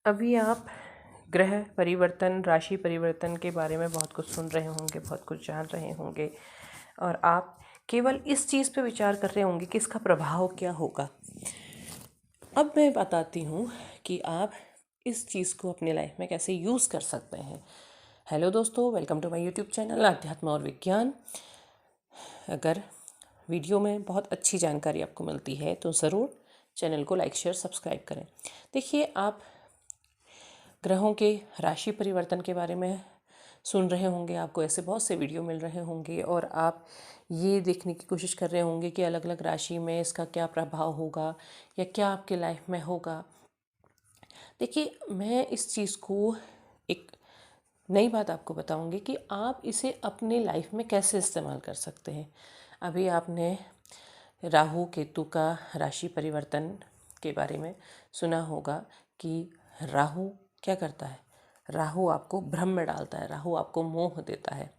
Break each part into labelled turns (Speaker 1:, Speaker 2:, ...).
Speaker 1: अभी आप ग्रह परिवर्तन, राशि परिवर्तन के बारे में बहुत कुछ सुन रहे होंगे, बहुत कुछ जान रहे होंगे और आप केवल इस चीज़ पे विचार कर रहे होंगे कि इसका प्रभाव क्या होगा। अब मैं बताती हूँ कि आप इस चीज़ को अपनी लाइफ में कैसे यूज़ कर सकते हैं। हेलो दोस्तों, welcome to my YouTube channel अध्यात्म और विज्ञान। अगर वीडियो में बहुत अच्छी जानकारी आपको मिलती है तो ज़रूर चैनल को लाइक, शेयर, सब्सक्राइब करें। देखिए, आप ग्रहों के राशि परिवर्तन के बारे में सुन रहे होंगे, आपको ऐसे बहुत से वीडियो मिल रहे होंगे और आप ये देखने की कोशिश कर रहे होंगे कि अलग अलग राशि में इसका क्या प्रभाव होगा या क्या आपके लाइफ में होगा। देखिए, मैं इस चीज़ को एक नई बात आपको बताऊंगी कि आप इसे अपनी लाइफ में कैसे इस्तेमाल कर सकते हैं। अभी आपने राहु केतु का राशि परिवर्तन के बारे में सुना होगा कि राहु क्या करता है। राहु आपको भ्रम में डालता है, राहु आपको मोह देता है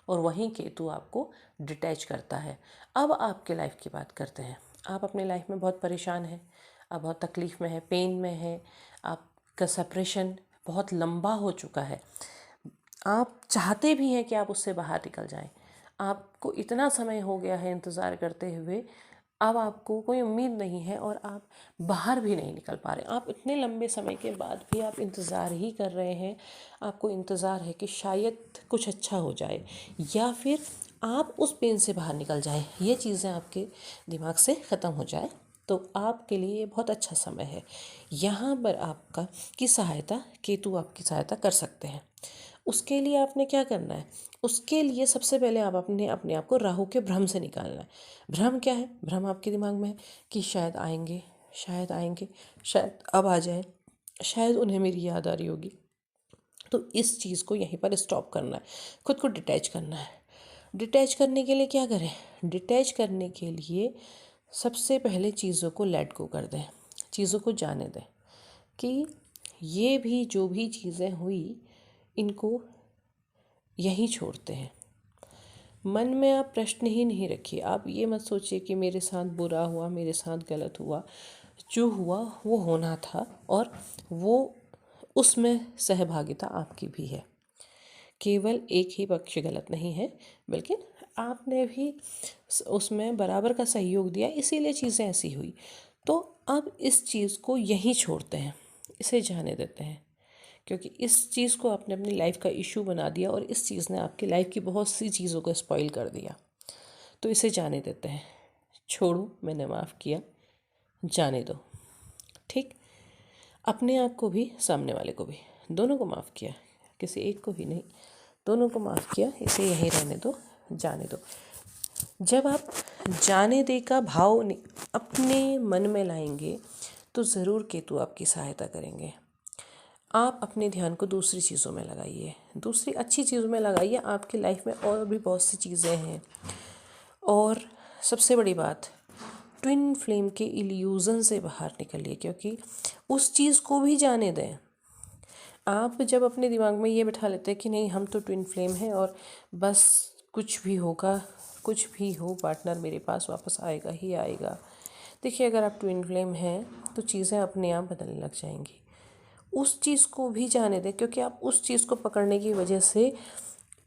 Speaker 1: और वहीं केतु आपको डिटैच करता है। अब आपके लाइफ की बात करते हैं। आप अपनी लाइफ में बहुत परेशान हैं, आप बहुत तकलीफ़ में है, पेन में है, आपका सेपरेशन बहुत लंबा हो चुका है। आप चाहते भी हैं कि आप उससे बाहर निकल जाएं। आपको इतना समय हो गया है इंतज़ार करते हुए, अब आपको कोई उम्मीद नहीं है और आप बाहर भी नहीं निकल पा रहे। आप इतने लंबे समय के बाद भी आप इंतज़ार ही कर रहे हैं। आपको इंतज़ार है कि शायद कुछ अच्छा हो जाए या फिर आप उस पेन से बाहर निकल जाए, ये चीज़ें आपके दिमाग से ख़त्म हो जाए, तो आपके लिए ये बहुत अच्छा समय है। यहाँ पर आपका की सहायता केतु आपकी सहायता कर सकते हैं। उसके लिए आपने क्या करना है? उसके लिए सबसे पहले आप अपने आप को राहु के भ्रम से निकालना है। भ्रम क्या है? भ्रम आपके दिमाग में है कि शायद आएंगे, शायद आएंगे, शायद अब आ जाए, शायद उन्हें मेरी याद आ रही होगी। तो इस चीज़ को यहीं पर स्टॉप करना है, खुद को डिटैच करना है। डिटैच करने के लिए क्या करें? डिटैच करने के लिए सबसे पहले चीज़ों को लेट गो कर दें, चीज़ों को जाने दें कि ये भी जो भी चीज़ें हुई इनको यहीं छोड़ते हैं। मन में आप प्रश्न ही नहीं रखिए। आप ये मत सोचिए कि मेरे साथ बुरा हुआ, मेरे साथ गलत हुआ। जो हुआ वो होना था और वो उसमें सहभागिता आपकी भी है। केवल एक ही पक्ष गलत नहीं है, बल्कि आपने भी उसमें बराबर का सहयोग दिया, इसीलिए चीज़ें ऐसी हुई। तो अब इस चीज़ को यहीं छोड़ते हैं, इसे जाने देते हैं, क्योंकि इस चीज़ को आपने अपनी लाइफ का इशू बना दिया और इस चीज़ ने आपकी लाइफ की बहुत सी चीज़ों को स्पॉइल कर दिया। तो इसे जाने देते हैं। छोड़ो, मैंने माफ़ किया, जाने दो। ठीक, अपने आप को भी, सामने वाले को भी, दोनों को माफ़ किया, किसी एक को भी नहीं, दोनों को माफ़ किया। इसे यहीं रहने दो, जाने दो। जब आप जाने दे का भाव अपने मन में लाएंगे तो ज़रूर केतु आपकी सहायता करेंगे। आप अपने ध्यान को दूसरी चीज़ों में लगाइए, दूसरी अच्छी चीज़ों में लगाइए। आपकी लाइफ में और भी बहुत सी चीज़ें हैं। और सबसे बड़ी बात, ट्विन फ्लेम के इल्यूज़न से बाहर निकलिए, क्योंकि उस चीज़ को भी जाने दें। आप जब अपने दिमाग में ये बिठा लेते हैं कि नहीं, हम तो ट्विन फ्लेम हैं और बस कुछ भी होगा, कुछ भी हो, पार्टनर मेरे पास वापस आएगा ही आएगा। देखिए, अगर आप ट्विन फ्लेम हैं तो चीज़ें अपने आप बदलने लग जाएंगी। उस चीज़ को भी जाने दें, क्योंकि आप उस चीज़ को पकड़ने की वजह से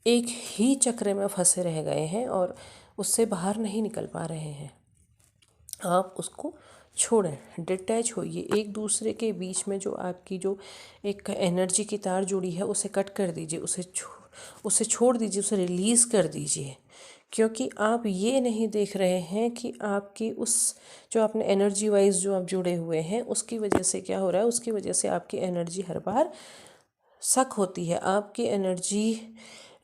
Speaker 1: एक ही चक्र में फंसे रह गए हैं और उससे बाहर नहीं निकल पा रहे हैं। आप उसको छोड़ें, डिटैच होइए। एक दूसरे के बीच में जो आपकी जो एक एनर्जी की तार जुड़ी है उसे कट कर दीजिए, उसे छोड़ दीजिए, उसे रिलीज़ कर दीजिए। क्योंकि आप ये नहीं देख रहे हैं कि आपकी उस जो आपने एनर्जी वाइज जो आप जुड़े हुए हैं उसकी वजह से क्या हो रहा है। उसकी वजह से आपकी एनर्जी हर बार शक होती है, आपकी एनर्जी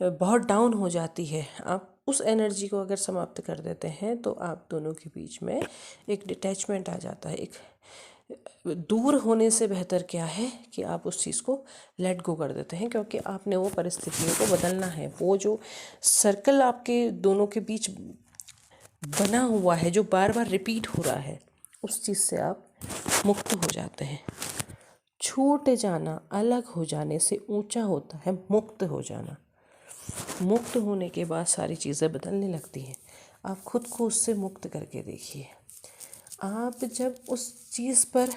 Speaker 1: बहुत डाउन हो जाती है। आप उस एनर्जी को अगर समाप्त कर देते हैं तो आप दोनों के बीच में एक डिटैचमेंट आ जाता है। एक दूर होने से बेहतर क्या है कि आप उस चीज़ को लेट गो कर देते हैं, क्योंकि आपने वो परिस्थितियों को बदलना है। वो जो सर्कल आपके दोनों के बीच बना हुआ है, जो बार बार रिपीट हो रहा है, उस चीज़ से आप मुक्त हो जाते हैं। छूट जाना अलग हो जाने से ऊंचा होता है मुक्त हो जाना। मुक्त होने के बाद सारी चीज़ें बदलने लगती हैं। आप खुद को उससे मुक्त करके देखिए। आप जब उस चीज़ पर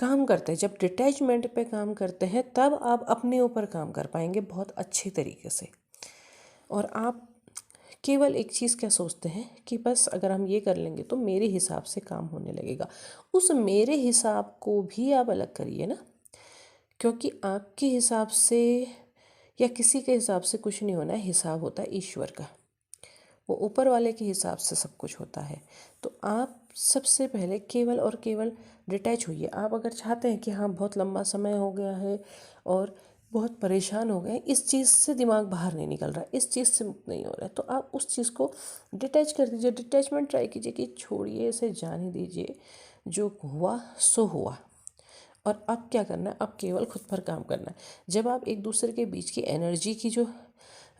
Speaker 1: काम करते हैं, जब डिटैचमेंट पे काम करते हैं, तब आप अपने ऊपर काम कर पाएंगे बहुत अच्छे तरीके से। और आप केवल एक चीज़ क्या सोचते हैं कि बस अगर हम ये कर लेंगे तो मेरे हिसाब से काम होने लगेगा। उस मेरे हिसाब को भी आप अलग करिए ना, क्योंकि आपके हिसाब से या किसी के हिसाब से कुछ नहीं होना है। हिसाब होता है ईश्वर का, वो ऊपर वाले के हिसाब से सब कुछ होता है। तो आप सबसे पहले केवल और केवल डिटैच होइए। आप अगर चाहते हैं कि हाँ बहुत लंबा समय हो गया है और बहुत परेशान हो गए, इस चीज़ से दिमाग बाहर नहीं निकल रहा है, इस चीज़ से मुक्त नहीं हो रहा है, तो आप उस चीज़ को डिटैच कर दीजिए। डिटैचमेंट ट्राई कीजिए कि छोड़िए, इसे जाने दीजिए, जो हुआ सो हुआ। और अब क्या करना है, अब केवल खुद पर काम करना है। जब आप एक दूसरे के बीच की एनर्जी की जो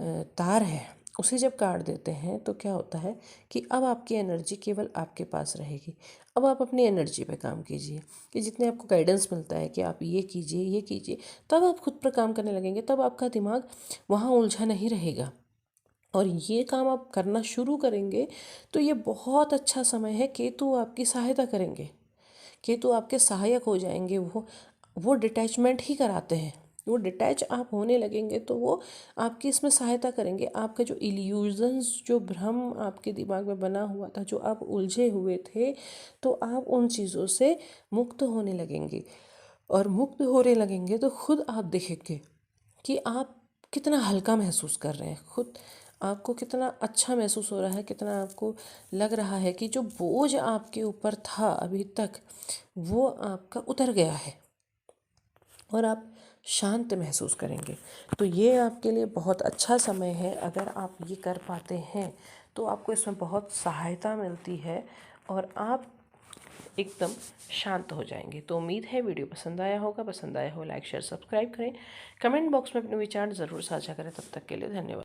Speaker 1: तार है उसे जब काट देते हैं तो क्या होता है कि अब आपकी एनर्जी केवल आपके पास रहेगी। अब आप अपनी एनर्जी पे काम कीजिए कि जितने आपको गाइडेंस मिलता है कि आप ये कीजिए ये कीजिए, तब आप खुद पर काम करने लगेंगे, तब आपका दिमाग वहाँ उलझा नहीं रहेगा। और ये काम आप करना शुरू करेंगे तो ये बहुत अच्छा समय है। केतु आपकी सहायता करेंगे, केतु आपके सहायक हो जाएंगे। वो डिटैचमेंट ही कराते हैं। वो डिटैच आप होने लगेंगे तो वो आपकी इसमें सहायता करेंगे। आपका जो इल्यूजन्स, जो भ्रम आपके दिमाग में बना हुआ था, जो आप उलझे हुए थे, तो आप उन चीज़ों से मुक्त होने लगेंगे। और मुक्त होने लगेंगे तो खुद आप देखेंगे कि आप कितना हल्का महसूस कर रहे हैं, खुद आपको कितना अच्छा महसूस हो रहा है, कितना आपको लग रहा है कि जो बोझ आपके ऊपर था अभी तक वो आपका उतर गया है और आप शांत महसूस करेंगे। तो ये आपके लिए बहुत अच्छा समय है। अगर आप ये कर पाते हैं तो आपको इसमें बहुत सहायता मिलती है और आप एकदम शांत हो जाएंगे। तो उम्मीद है वीडियो पसंद आया होगा। पसंद आया हो लाइक शेयर सब्सक्राइब करें, कमेंट बॉक्स में अपने विचार ज़रूर साझा करें। तब तक के लिए धन्यवाद।